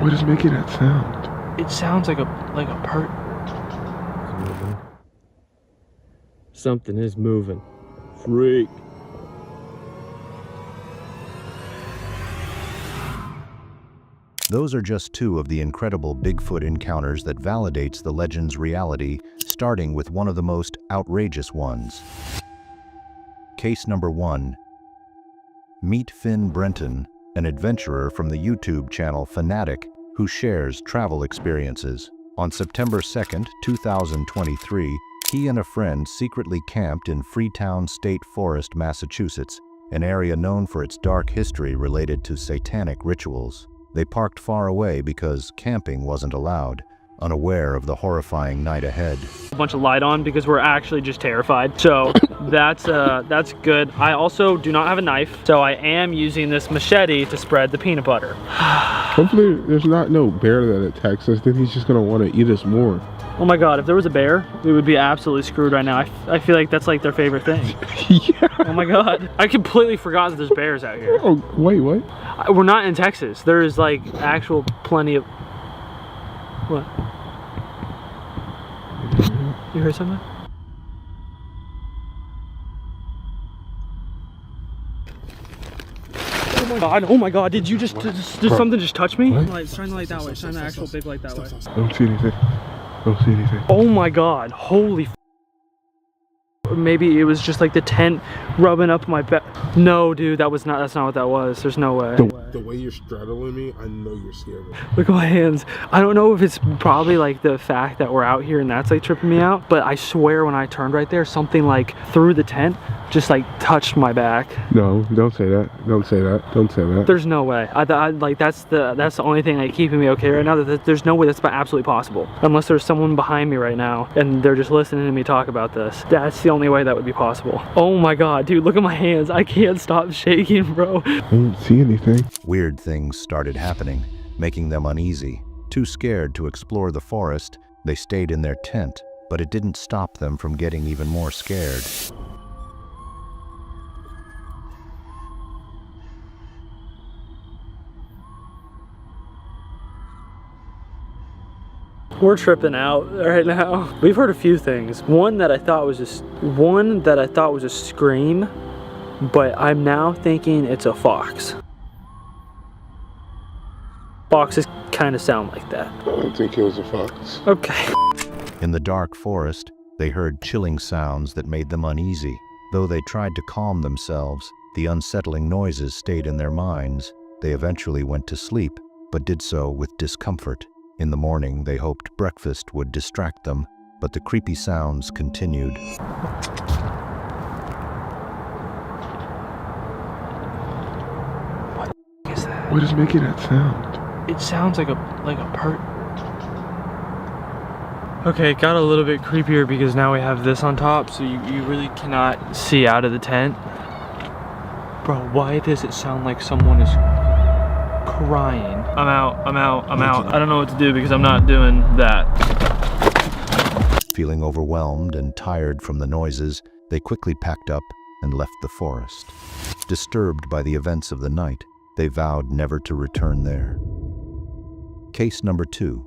What is making that sound? It sounds like a perk. Something is moving. Freak. Those are just two of the incredible Bigfoot encounters that validates the legend's reality, starting with one of the most outrageous ones. Case number 1. Meet Finn Brenton, an adventurer from the YouTube channel Fanatic, who shares travel experiences. On September 2nd, 2023, he and a friend secretly camped in Freetown State Forest, Massachusetts, an area known for its dark history related to satanic rituals. They parked far away because camping wasn't allowed, unaware of the horrifying night ahead. A bunch of light on because we're actually just terrified. So that's good. I also do not have a knife, so I am using this machete to spread the peanut butter. Hopefully there's not no bear that attacks us, then he's just gonna want to eat us more. Oh my god, if there was a bear, we would be absolutely screwed right now. I feel like that's like their favorite thing. Yeah. Oh my god. I completely forgot that there's bears out here. Oh, wait, what? We're not in Texas. There is like actual plenty of... What? You heard something? Oh my god, oh my god, did you just, did something just touch me? Like, shine the light that way, shine the actual big light that way. I don't see anything. I don't see anything. Oh my god, holy f. Maybe it was just like the tent rubbing up my back. No, dude, that's not what that was. There's no way. The way you're straddling me, I know you're scared of me. Look at my hands. I don't know if it's probably like the fact that we're out here and that's like tripping me out, but I swear when I turned right there, something like through the tent just like touched my back. No, don't say that. Don't say that. Don't say that. There's no way. I like that's the only thing like keeping me okay right now. There's no way that's absolutely possible. Unless there's someone behind me right now and they're just listening to me talk about this. That's the only way that would be possible. Oh my god, dude, look at my hands. I can't stop shaking, bro. I don't see anything. Weird things started happening, making them uneasy. Too scared to explore the forest, they stayed in their tent, but it didn't stop them from getting even more scared. We're tripping out right now. We've heard a few things. One that I thought was a scream, but I'm now thinking it's a fox. Foxes kind of sound like that. I don't think it was a fox. Okay. In the dark forest, they heard chilling sounds that made them uneasy. Though they tried to calm themselves, the unsettling noises stayed in their minds. They eventually went to sleep, but did so with discomfort. In the morning, they hoped breakfast would distract them, but the creepy sounds continued. What is that? What is making that sound? It sounds like a perk. Okay, it got a little bit creepier because now we have this on top, so you really cannot see out of the tent. Bro, why does it sound like someone is crying? I'm out. I don't know what to do because I'm not doing that. Feeling overwhelmed and tired from the noises, they quickly packed up and left the forest. Disturbed by the events of the night, they vowed never to return there. Case number 2.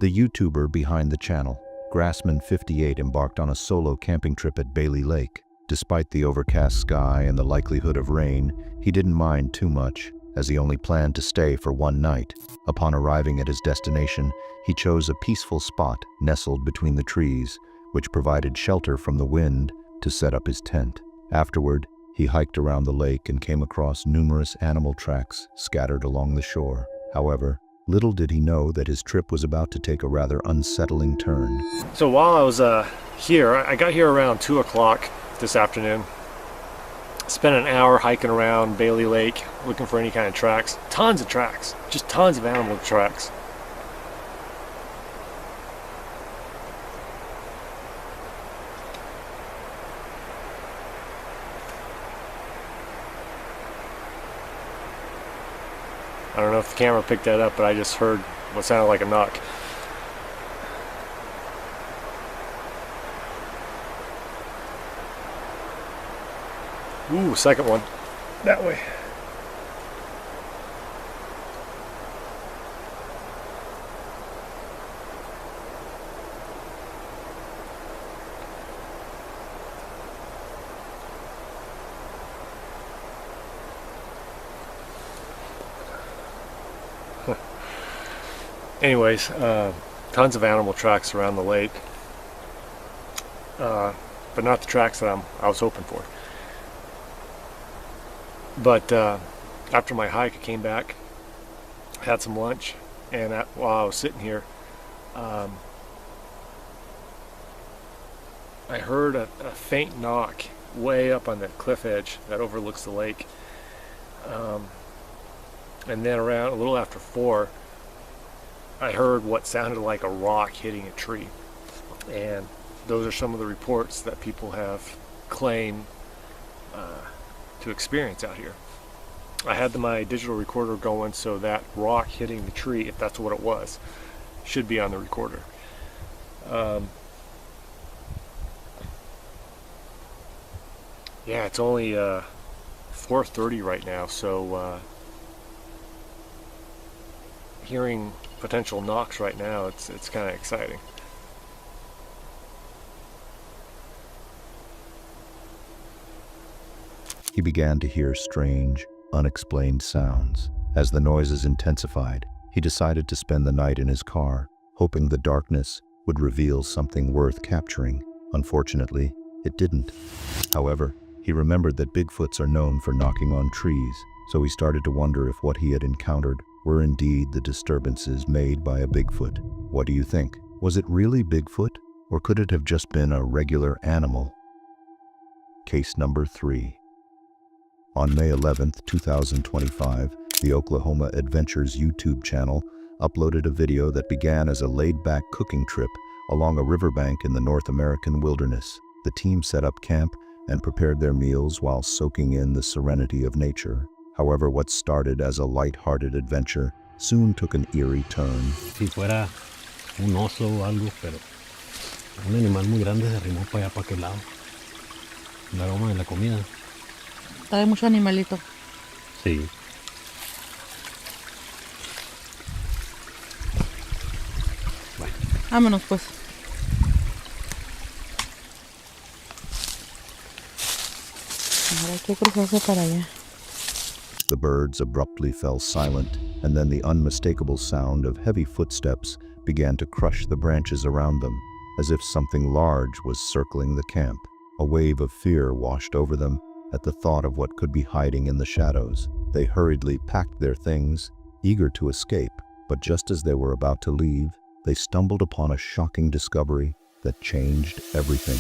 The YouTuber behind the channel, Grassman58, embarked on a solo camping trip at Bailey Lake. Despite the overcast sky and the likelihood of rain, he didn't mind too much, as he only planned to stay for one night. Upon arriving at his destination, he chose a peaceful spot nestled between the trees, which provided shelter from the wind, to set up his tent. Afterward, he hiked around the lake and came across numerous animal tracks scattered along the shore. However, little did he know that his trip was about to take a rather unsettling turn. So while I was here, I got here around 2 o'clock this afternoon. Spent an hour hiking around Bailey Lake looking for any kind of tracks. Tons of tracks, just tons of animal tracks. I don't know if the camera picked that up, but I just heard what sounded like a knock. Ooh, second one. That way. Anyways, tons of animal tracks around the lake, but not the tracks that I was hoping for. But after my hike, I came back, had some lunch, and while I was sitting here, I heard a faint knock way up on the cliff edge that overlooks the lake. And then around a little after 4, I heard what sounded like a rock hitting a tree. And those are some of the reports that people have claimed to experience out here. I had my digital recorder going, so that rock hitting the tree, if that's what it was, should be on the recorder. Yeah, it's only 4:30 right now, so hearing potential knocks right now, it's kind of exciting. He began to hear strange, unexplained sounds. As the noises intensified, he decided to spend the night in his car, hoping the darkness would reveal something worth capturing. Unfortunately, it didn't. However, he remembered that Bigfoots are known for knocking on trees, so he started to wonder if what he had encountered were indeed the disturbances made by a Bigfoot. What do you think? Was it really Bigfoot, or could it have just been a regular animal? Case number 3. On May 11, 2025, the Oklahoma Adventures YouTube channel uploaded a video that began as a laid-back cooking trip along a riverbank in the North American wilderness. The team set up camp and prepared their meals while soaking in the serenity of nature. However, what started as a light-hearted adventure soon took an eerie turn. Si fuera un oso o algo, pero un animal muy grande se arrimó para allá, para aquel lado. El aroma de la comida. Hay mucho animalito. Sí. Bueno. Vámonos pues. Ahora hay que cruzarse para allá. The birds abruptly fell silent, and then the unmistakable sound of heavy footsteps began to crush the branches around them, as if something large was circling the camp. A wave of fear washed over them at the thought of what could be hiding in the shadows. They hurriedly packed their things, eager to escape, but just as they were about to leave, they stumbled upon a shocking discovery that changed everything.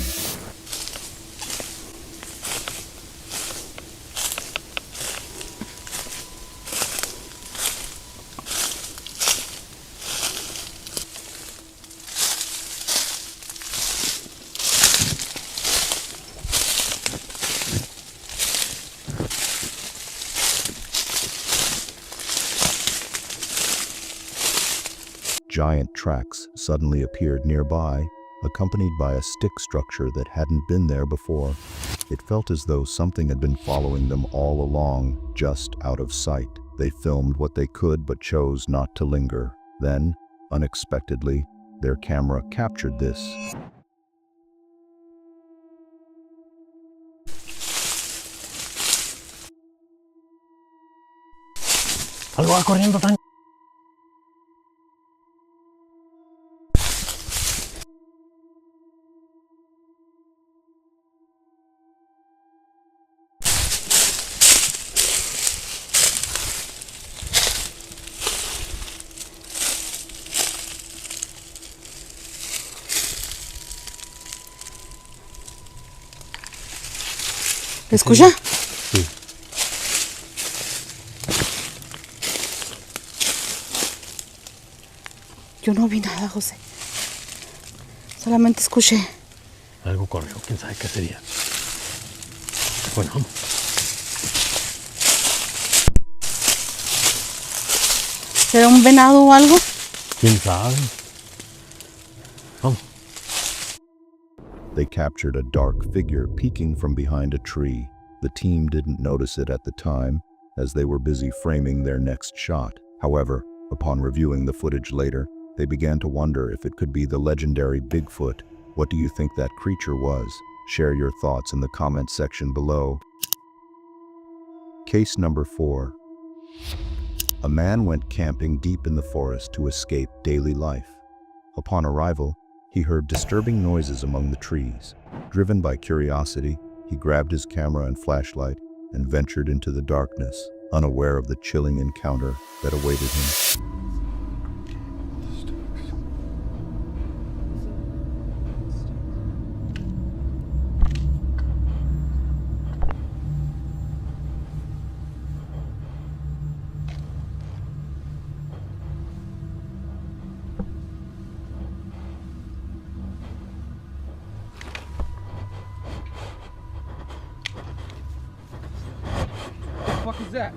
Giant tracks suddenly appeared nearby, accompanied by a stick structure that hadn't been there before. It felt as though something had been following them all along, just out of sight. They filmed what they could but chose not to linger. Then, unexpectedly, their camera captured this. Algo va corriendo tan... ¿Escucha? Sí. Yo no vi nada, José. Solamente escuché. Algo corrió, quién sabe qué sería. Bueno, vamos. ¿Será un venado o algo? Quién sabe. Vamos. They captured a dark figure peeking from behind a tree. The team didn't notice it at the time, as they were busy framing their next shot. However, upon reviewing the footage later, they began to wonder if it could be the legendary Bigfoot. What do you think that creature was? Share your thoughts in the comment section below. Case number 4. A man went camping deep in the forest to escape daily life. Upon arrival, he heard disturbing noises among the trees. Driven by curiosity, he grabbed his camera and flashlight and ventured into the darkness, unaware of the chilling encounter that awaited him. What the fuck is that?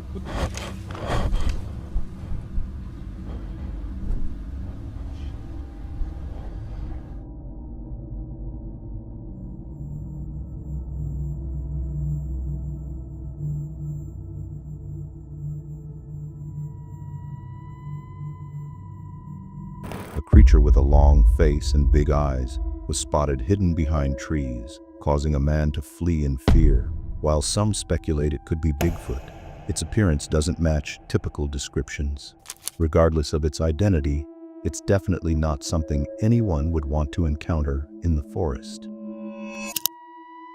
A creature with a long face and big eyes was spotted hidden behind trees, causing a man to flee in fear. While some speculate it could be Bigfoot, its appearance doesn't match typical descriptions. Regardless of its identity, it's definitely not something anyone would want to encounter in the forest.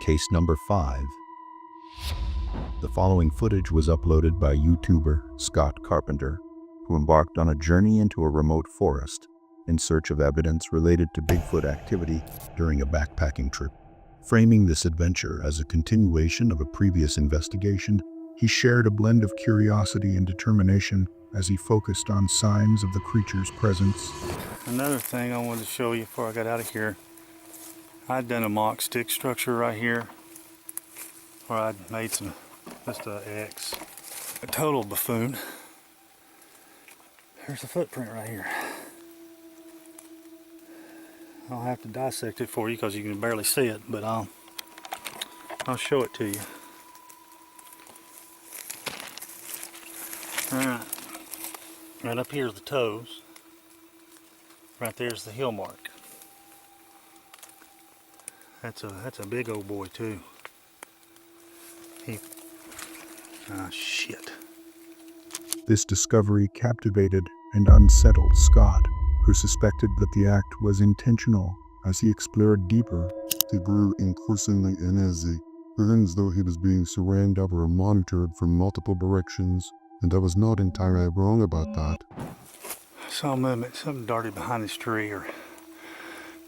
Case number 5. The following footage was uploaded by YouTuber Scott Carpenter, who embarked on a journey into a remote forest in search of evidence related to Bigfoot activity during a backpacking trip. Framing this adventure as a continuation of a previous investigation, he shared a blend of curiosity and determination as he focused on signs of the creature's presence. Another thing I wanted to show you before I got out of here, I'd done a mock stick structure right here where I'd made just a X. A total buffoon. There's a footprint right here. I'll have to dissect it for you because you can barely see it, but I'll show it to you. Alright. Right up here is the toes. Right there's the heel mark. That's a big old boy too. Shit. This discovery captivated and unsettled Scott, who suspected that the act was intentional. As he explored deeper, he grew increasingly uneasy, feeling as though he was being surrounded or monitored from multiple directions, and I was not entirely wrong about that. I saw a movement, something darted behind this tree or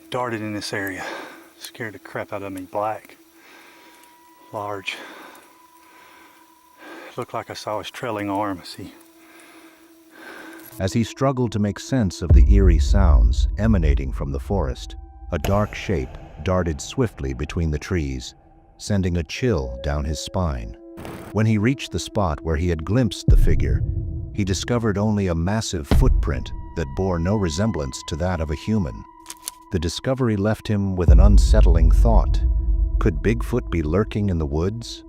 darted in this area. Scared the crap out of me. Black, large. Looked like I saw his trailing arm. as he struggled to make sense of the eerie sounds emanating from the forest, a dark shape darted swiftly between the trees, sending a chill down his spine. When he reached the spot where he had glimpsed the figure, he discovered only a massive footprint that bore no resemblance to that of a human. The discovery left him with an unsettling thought. Could Bigfoot be lurking in the woods?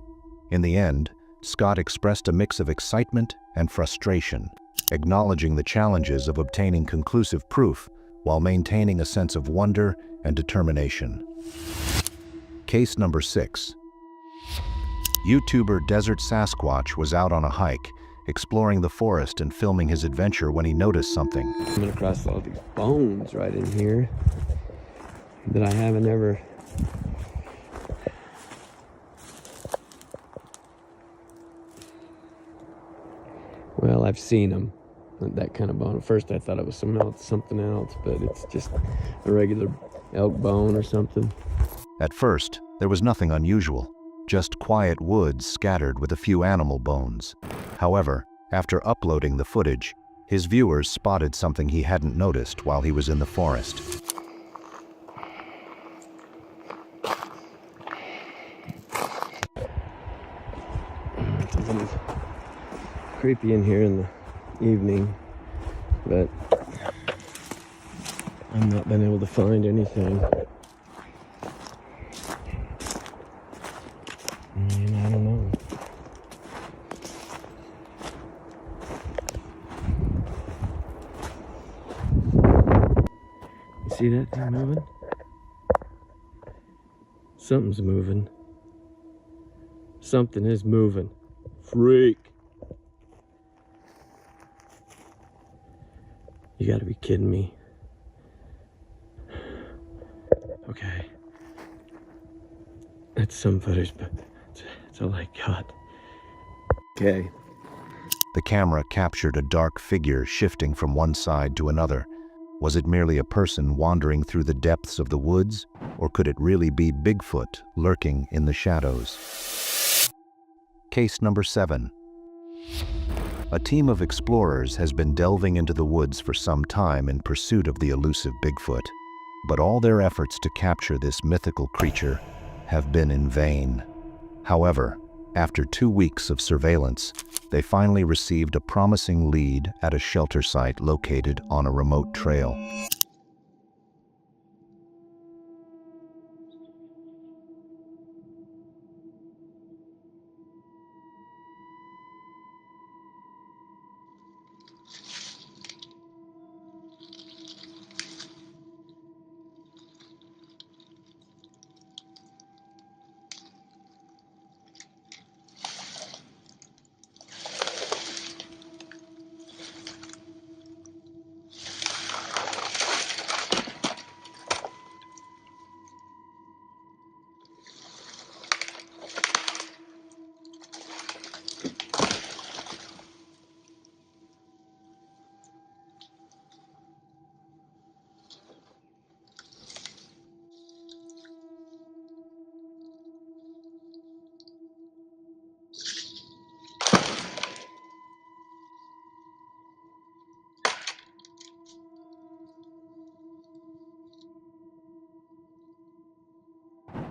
In the end, Scott expressed a mix of excitement and frustration, acknowledging the challenges of obtaining conclusive proof while maintaining a sense of wonder and determination. Case number 6. YouTuber Desert Sasquatch was out on a hike, exploring the forest and filming his adventure when he noticed something. Coming across all these bones right in here that I haven't ever... Well, I've seen them, that kind of bone. At first I thought it was something else, but it's just a regular elk bone or something. At first, there was nothing unusual, just quiet woods scattered with a few animal bones. However, after uploading the footage, his viewers spotted something he hadn't noticed while he was in the forest. It's a little creepy in here in the evening, but I've not been able to find anything. And I don't know. You see that thing moving? Something's moving. Something is moving. Freak. You gotta be kidding me. Okay. That's some footage, but it's all I got. Okay. The camera captured a dark figure shifting from one side to another. Was it merely a person wandering through the depths of the woods, or could it really be Bigfoot lurking in the shadows? Case number 7. A team of explorers has been delving into the woods for some time in pursuit of the elusive Bigfoot, but all their efforts to capture this mythical creature have been in vain. However, after 2 weeks of surveillance, they finally received a promising lead at a shelter site located on a remote trail.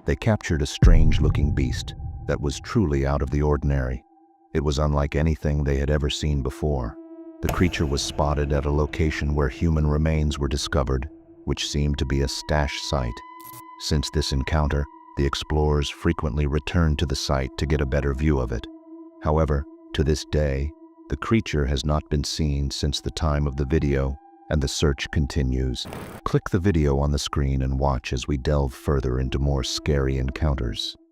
They captured a strange-looking beast that was truly out of the ordinary. It was unlike anything they had ever seen before. The creature was spotted at a location where human remains were discovered, which seemed to be a stash site. Since this encounter, the explorers frequently returned to the site to get a better view of it. However, to this day, the creature has not been seen since the time of the video, and the search continues. Click the video on the screen and watch as we delve further into more scary encounters.